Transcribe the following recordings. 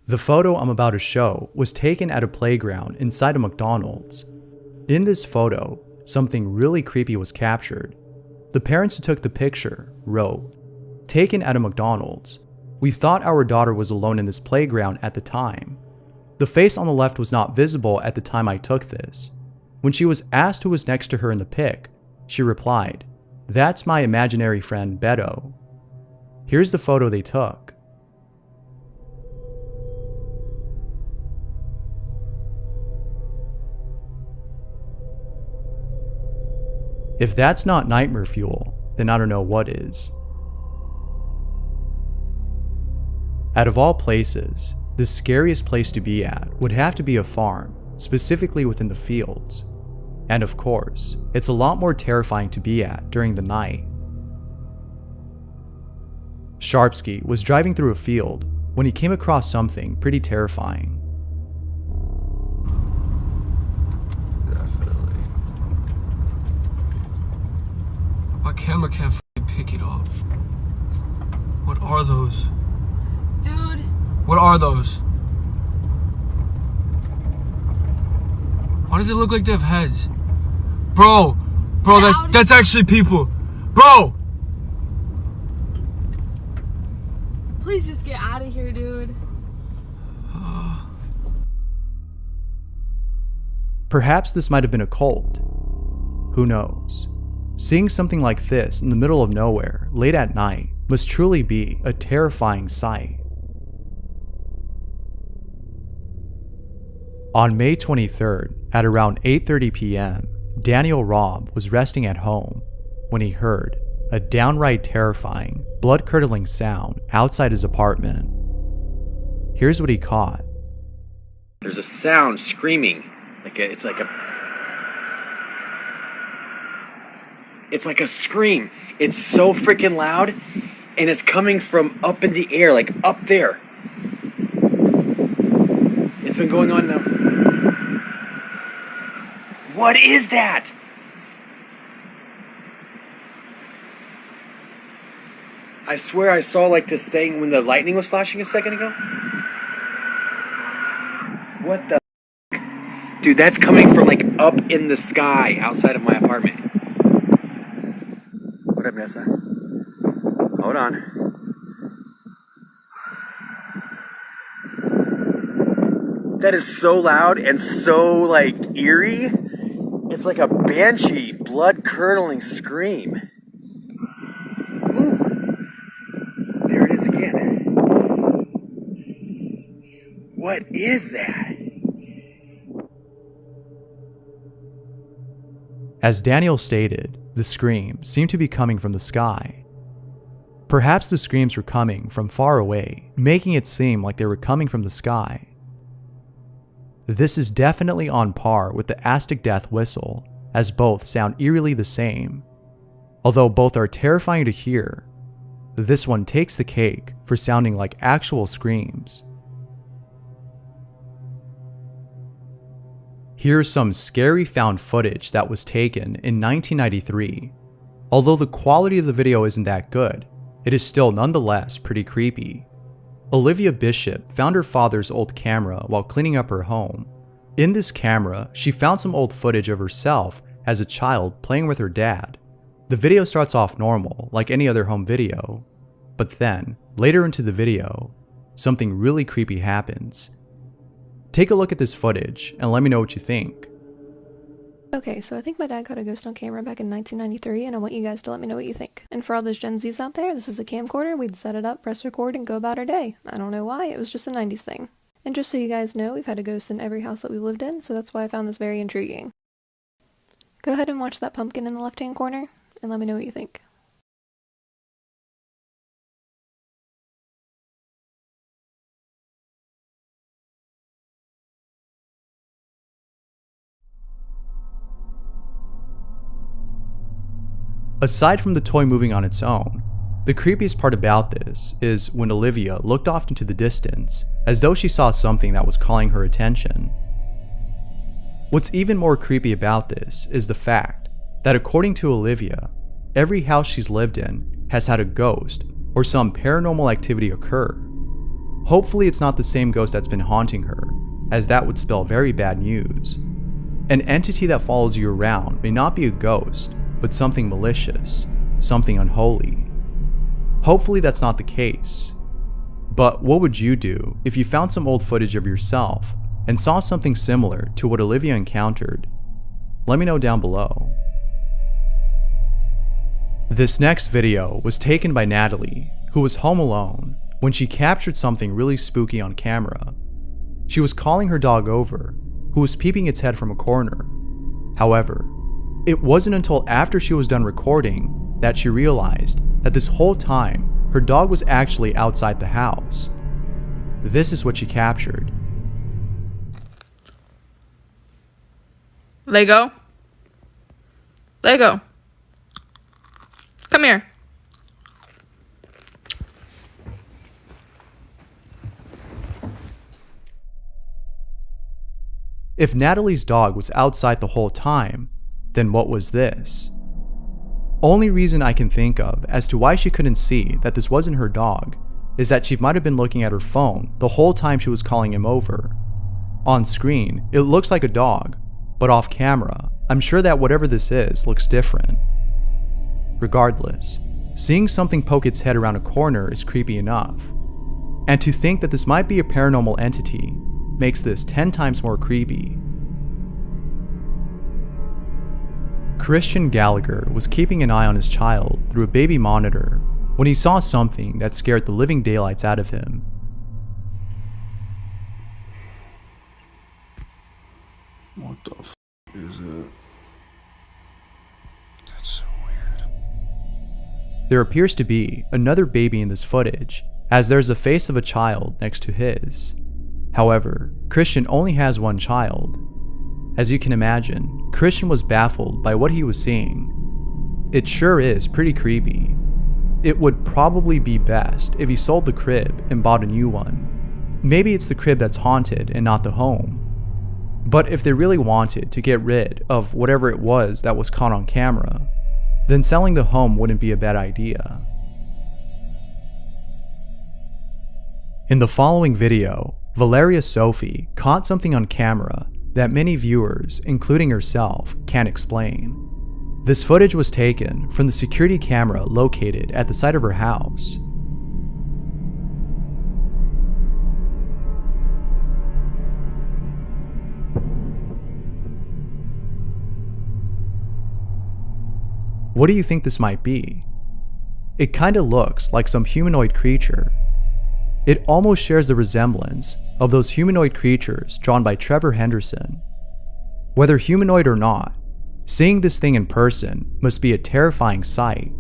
The photo I'm about to show was taken at a playground inside a McDonald's. In this photo, something really creepy was captured. The parents who took the picture wrote, "Taken at a McDonald's. We thought our daughter was alone in this playground at the time. The face on the left was not visible at the time I took this. When she was asked who was next to her in the pic, she replied, 'That's my imaginary friend Beto.'" Here's the photo they took. If that's not nightmare fuel, then I don't know what is. Out of all places, the scariest place to be at would have to be a farm, specifically within the fields. And of course, it's a lot more terrifying to be at during the night. Sharpsky was driving through a field when he came across something pretty terrifying. Definitely. My camera can't pick it up. What are those? Dude. What are those? Why does it look like they have heads? Bro, that's actually people. Bro! Please just get out of here, dude. Perhaps this might have been a cult. Who knows? Seeing something like this in the middle of nowhere, late at night, must truly be a terrifying sight. On May 23rd, at around 8:30 p.m., Daniel Robb was resting at home when he heard a downright terrifying, blood-curdling sound outside his apartment. Here's what he caught. There's a sound screaming. It's like a scream. It's so freaking loud, and it's coming from up in the air, like up there. It's been going on now. What is that? I swear I saw like this thing when the lightning was flashing a second ago. What the f***? Dude, that's coming from like up in the sky outside of my apartment. What up, Nessa? Hold on. That is so loud and so like eerie. It's like a banshee, blood-curdling scream. Ooh. There it is again. What is that? As Daniel stated, the scream seemed to be coming from the sky. Perhaps the screams were coming from far away, making it seem like they were coming from the sky. This is definitely on par with the Aztec death whistle, as both sound eerily the same. Although both are terrifying to hear, this one takes the cake for sounding like actual screams. Here's some scary found footage that was taken in 1993. Although the quality of the video isn't that good, it is still nonetheless pretty creepy. Olivia Bishop found her father's old camera while cleaning up her home. In this camera, she found some old footage of herself as a child playing with her dad. The video starts off normal, like any other home video, but then, later into the video, something really creepy happens. Take a look at this footage and let me know what you think. Okay, so I think my dad caught a ghost on camera back in 1993, and I want you guys to let me know what you think. And for all those Gen Zs out there, this is a camcorder. We'd set it up, press record, and go about our day. I don't know why, it was just a 90s thing. And just so you guys know, we've had a ghost in every house that we've lived in, so that's why I found this very intriguing. Go ahead and watch that pumpkin in the left-hand corner, and let me know what you think. Aside from the toy moving on its own, the creepiest part about this is when Olivia looked off into the distance as though she saw something that was calling her attention. What's even more creepy about this is the fact that according to Olivia, every house she's lived in has had a ghost or some paranormal activity occur. Hopefully it's not the same ghost that's been haunting her, as that would spell very bad news. An entity that follows you around may not be a ghost, but something malicious, something unholy. Hopefully that's not the case. But what would you do if you found some old footage of yourself and saw something similar to what Olivia encountered? Let me know down below. This next video was taken by Natalie, who was home alone when she captured something really spooky on camera. She was calling her dog over, who was peeping its head from a corner. However, it wasn't until after she was done recording that she realized that this whole time her dog was actually outside the house. This is what she captured. Lego. Lego. Come here. If Natalie's dog was outside the whole time, then what was this? Only reason I can think of as to why she couldn't see that this wasn't her dog is that she might have been looking at her phone the whole time she was calling him over. On screen, it looks like a dog, but off camera, I'm sure that whatever this is looks different. Regardless, seeing something poke its head around a corner is creepy enough. And to think that this might be a paranormal entity makes this 10 times more creepy. Christian Gallagher was keeping an eye on his child through a baby monitor when he saw something that scared the living daylights out of him. What the f is it? That's so weird. There appears to be another baby in this footage, as there's a face of a child next to his. However, Christian only has one child. As you can imagine, Christian was baffled by what he was seeing. It sure is pretty creepy. It would probably be best if he sold the crib and bought a new one. Maybe it's the crib that's haunted and not the home. But if they really wanted to get rid of whatever it was that was caught on camera, then selling the home wouldn't be a bad idea. In the following video, Valeria Sophie caught something on camera that many viewers, including herself, can't explain. This footage was taken from the security camera located at the site of her house. What do you think this might be? It kinda looks like some humanoid creature. It almost shares the resemblance of those humanoid creatures drawn by Trevor Henderson. Whether humanoid or not, seeing this thing in person must be a terrifying sight.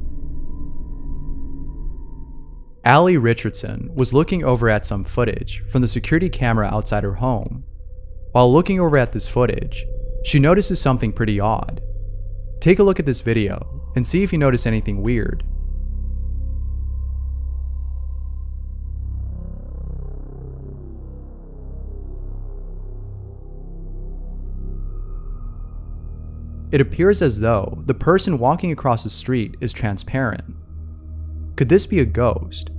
Allie Richardson was looking over at some footage from the security camera outside her home. While looking over at this footage, she notices something pretty odd. Take a look at this video and see if you notice anything weird. It appears as though the person walking across the street is transparent. Could this be a ghost?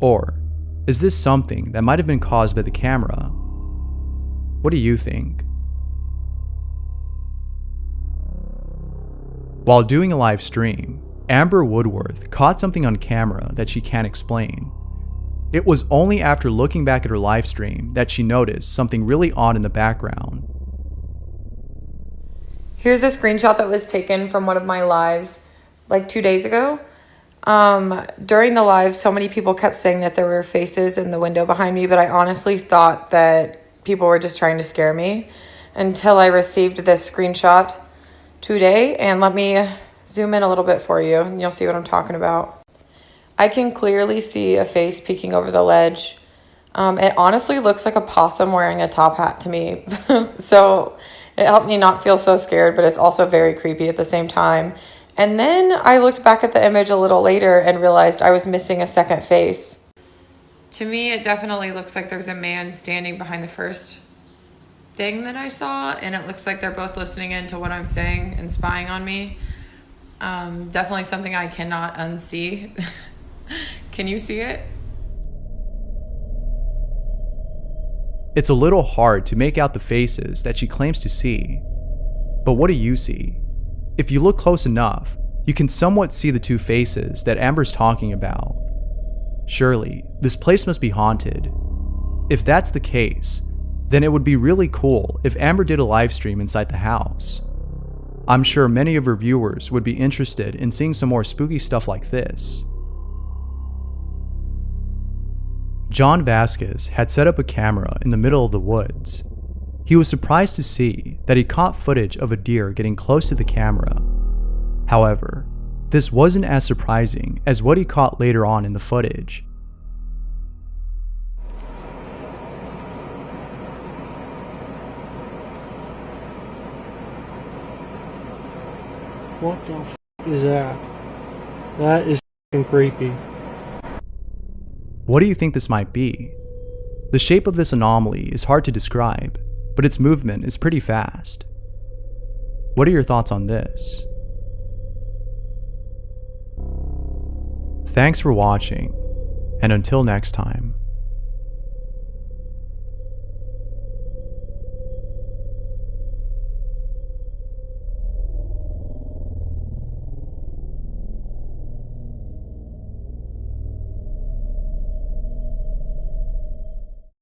Or is this something that might have been caused by the camera? What do you think? While doing a live stream, Amber Woodworth caught something on camera that she can't explain. It was only after looking back at her live stream that she noticed something really odd in the background. Here's a screenshot that was taken from one of my lives like 2 days ago. During the live, so many people kept saying that there were faces in the window behind me, but I honestly thought that people were just trying to scare me until I received this screenshot today. And let me zoom in a little bit for you and you'll see what I'm talking about. I can clearly see a face peeking over the ledge. It honestly looks like a possum wearing a top hat to me. So it helped me not feel so scared, but it's also very creepy at the same time. And then I looked back at the image a little later and realized I was missing a second face. To me, it definitely looks like there's a man standing behind the first thing that I saw, and it looks like they're both listening in to what I'm saying and spying on me. Definitely something I cannot unsee. Can you see it? It's a little hard to make out the faces that she claims to see. But what do you see? If you look close enough, you can somewhat see the two faces that Amber's talking about. Surely, this place must be haunted. If that's the case, then it would be really cool if Amber did a live stream inside the house. I'm sure many of her viewers would be interested in seeing some more spooky stuff like this. John Vasquez had set up a camera in the middle of the woods. He was surprised to see that he caught footage of a deer getting close to the camera. However, this wasn't as surprising as what he caught later on in the footage. What the f is that? That is f***ing creepy. What do you think this might be? The shape of this anomaly is hard to describe, but its movement is pretty fast. What are your thoughts on this? Thanks for watching, and until next time.